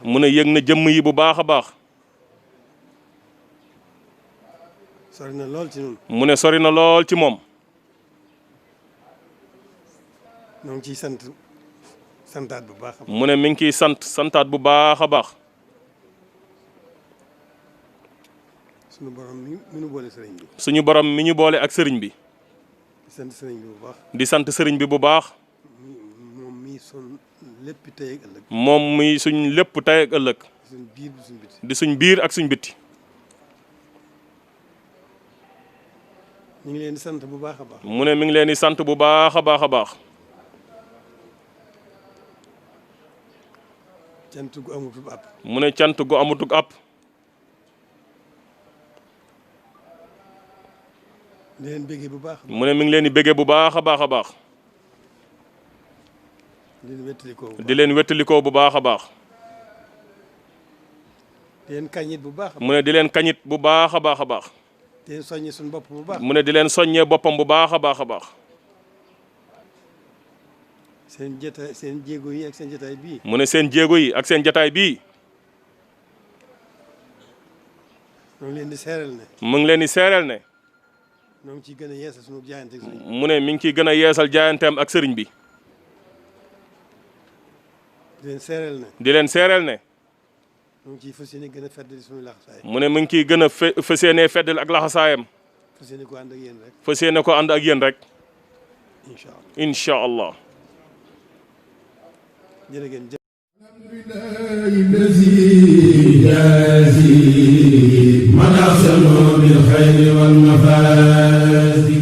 mu ne yëg na jëmm yi bu baax a baax. sori na lool ci ñun. mu ne sori na lool ci moom. ñoo ngi ciy santaat bu baax. mu ne mi ngi ciy santaat bu baax a baax. suñu borom mi ñu boole sëriñ bi. suñu borom mi ñu boole ak sëriñ bi. di sant sëriñ bi bu baax. di sant sëriñ bi bu baax. moom mii suñ lépp tey ak ëllëg. moom muy suñ lépp tey ak ëllëg. suñ biir suñ biti. di suñ biir ak suñ bitti. ñu ngi leen di sant bu baax a baax. mu ne mi ngi leen di sant bu baax a baax a baax. cant gu amutug app. mu ne cant gu amutug app. di leen bëggee bu baax. mu ne mi ngi leen di bëggee bu baax a baax a baax. di leen wettalikoo bu baax a baax. di leen kañit bu baax. mu ne di leen kañit bu baax a baax a baax. di leen soññee suñu bopp bu baax. mu ne di leen soññee boppam bu baax a baax a baax. seen jotaay seen jéego yi ak seen jotaay bii. mu ne seen jéego yi ak seen jotaay bii. mu ngi leen di seeral ne. mu ngi leen di seeral ne. ñoo ngi ciy gën a yeesal suñu jaayante ak sëriñ bi. mu ne mi ngi ciy gën a yeesal jaayanteem ak sëriñ bi. di leen seeral ne. di leen seeral ne. mu ngi ciy fas yéene gën a feddali suñu laxasaay. mu ne mi ngi ciy gën a fas yéene feddali ak laxasaayam. fas yéene ko ànd ak yéen rek. fas yéene ko ànd ak yéen rek. incha allah incha allah. jërë ngeen jëf. من أحسن بالخير والمفازي